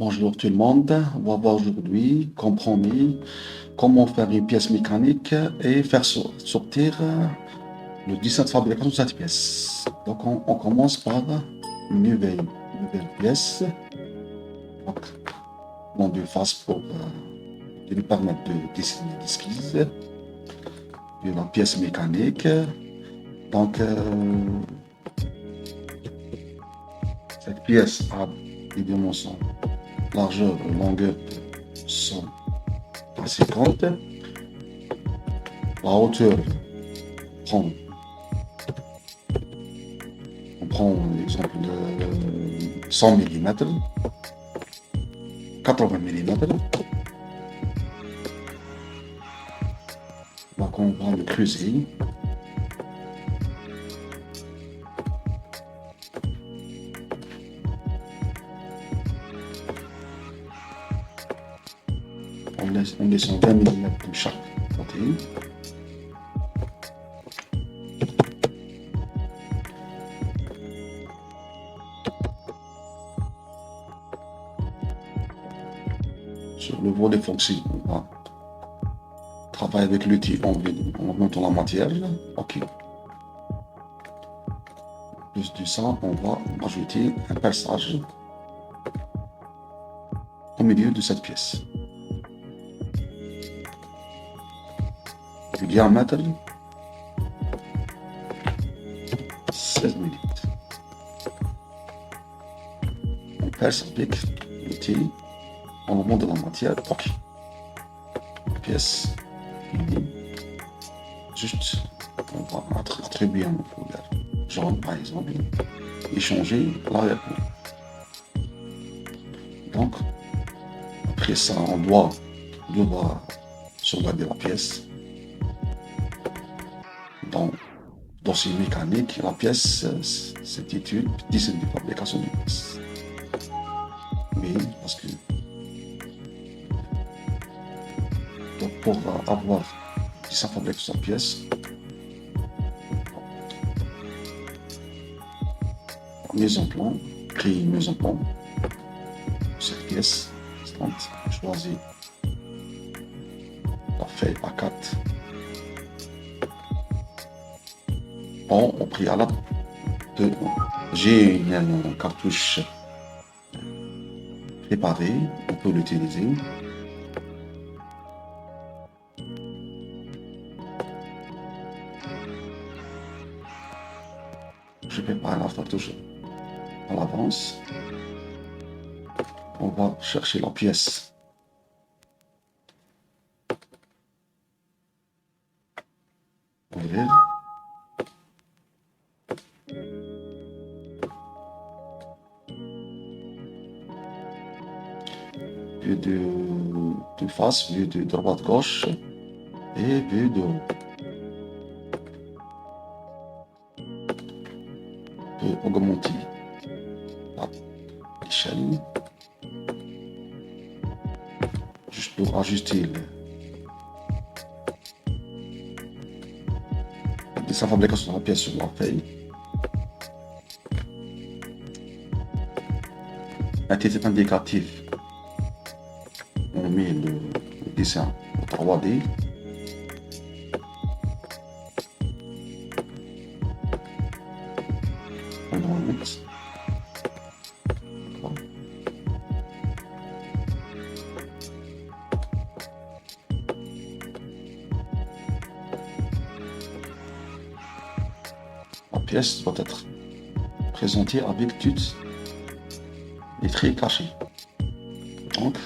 Bonjour tout le monde, on va voir aujourd'hui, compromis, comment faire une pièce mécanique et faire sortir le dessin de fabrication de cette pièce. Donc on commence par une nouvelle pièce, donc plan de face pour nous permettre de dessiner l'esquisse de la pièce mécanique. Donc cette pièce a des dimensions largeur et longueur sont assez grandes. La hauteur, on prend l'exemple de 100 mm, 80 mm. Donc on va le creuser. On descend 20 mm de chaque côté. Sur le volet foncé, on va travailler avec l'outil en augmentant la matière. Ok. Plus de ça, on va ajouter un perçage au milieu de cette pièce. Le diamètre 16 mm. On perce avec l'outil en augmentant de la matière. Ok. Pièce finie. Juste, on va attribuer un couleur jaune par exemple et changer l'arrière-plan. Donc, après ça, on doit sauvegarder la pièce. Dans dossier mécanique, la pièce s'intitule dessin de fabrication de pièce. Oui, parce que donc pour avoir dessin de fabrication de pièce, mise en plan, créer une mise en plan, cette pièce, choisis la feuille A4. Au préalable, j'ai une cartouche préparée, on peut l'utiliser. Je prépare la cartouche à l'avance. On va chercher la pièce. Ouvrir. Vue de face, vue de droite-gauche et vue de haut. On peut augmenter l'échelle juste pour ajuster le dessin de fabrication de la pièce sur la feuille. Un titre indicatif, on met le dessin en 3D. On le remonte. La pièce doit être présentée avec toutes les traits cachés. Donc,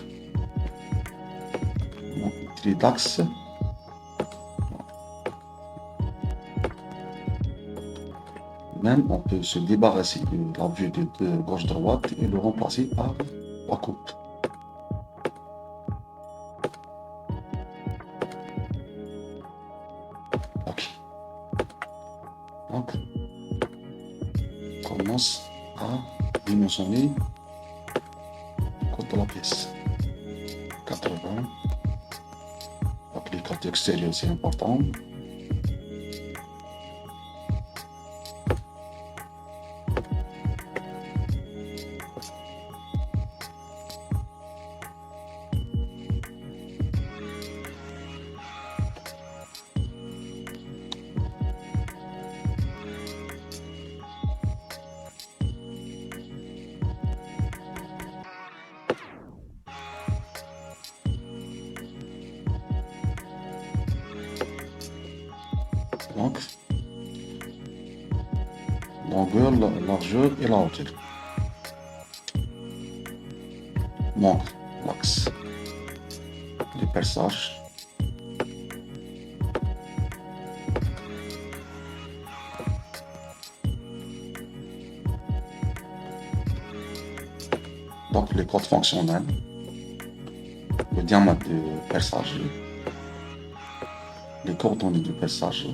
les d'axe. Même on peut se débarrasser de la vue de gauche-droite et le remplacer par la coupe. Ok. Donc, on commence à dimensionner le côté de la pièce. 80. Donc les côtés extérieurs, c'est important. Donc, longueur, largeur et la hauteur. Donc, l'axe, le perçage. Donc, les codes fonctionnels, le diamètre de perçage, les coordonnées du perçage.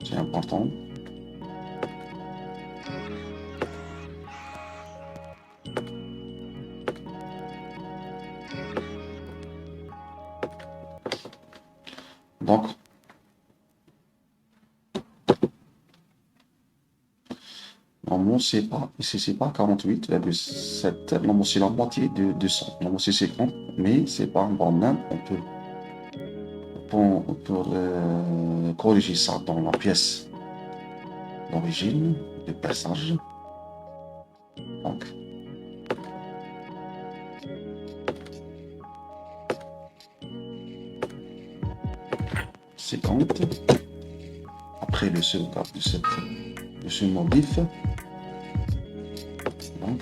C'est important. Donc, normalement, c'est pas 48,7. Normalement, c'est la moitié de 100. Normalement, c'est 50, mais c'est pas un problème. On peut corriger ça dans la pièce d'origine, de perçage. Donc, cinquante. Après le sauvegarde de ce modif. Donc,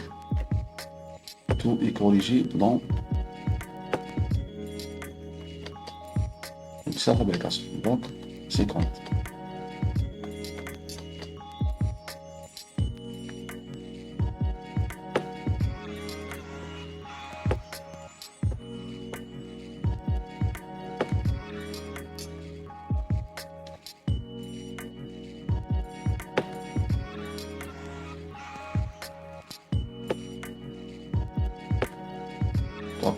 tout est corrigé dans sa fabrication. Donc, 50. Donc,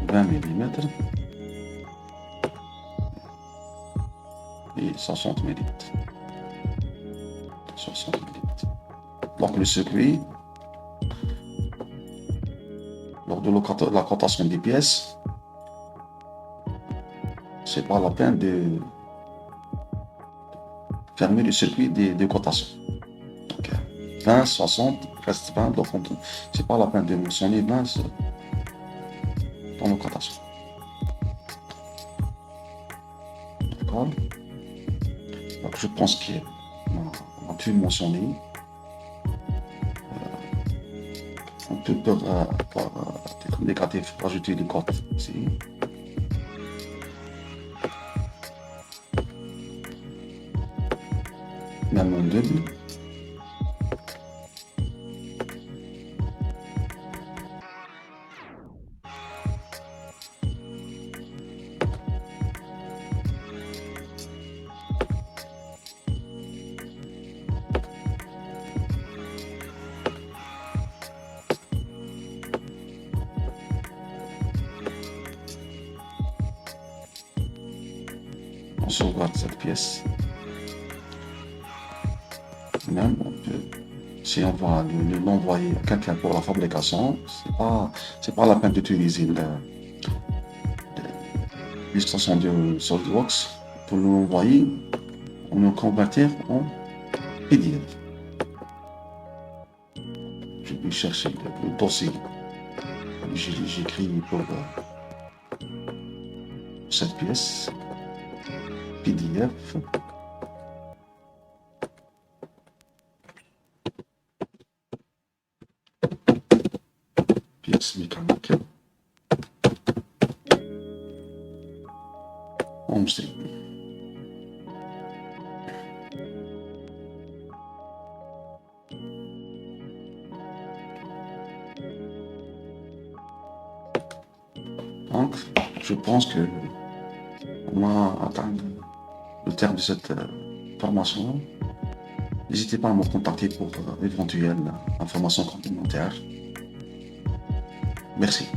20 mm et 60 mm. 60 mm. Donc, le circuit, lors de la cotation des pièces, c'est pas la peine de fermer le circuit de cotation. Donc, 20, 60, reste 20, donc c'est pas la peine de mentionner 20 dans nos cotations. D'accord? Donc, je pense qu'on a tout mentionné. On peut par négatif rajouter des cotes ici. Même en double. On sauvegarde cette pièce. Même on peut, si on va l'envoyer à quelqu'un pour la fabrication, c'est pas la peine d'utiliser l'extension de SolidWorks pour l'envoyer, on le convertir en PDF. Je vais chercher le dossier. J'écris pour cette pièce. PDF. Pièce mécanique. Enregistrer. Donc, je pense que on va atteindre le terme de cette formation. N'hésitez pas à me contacter pour d'éventuelles informations complémentaires. Merci.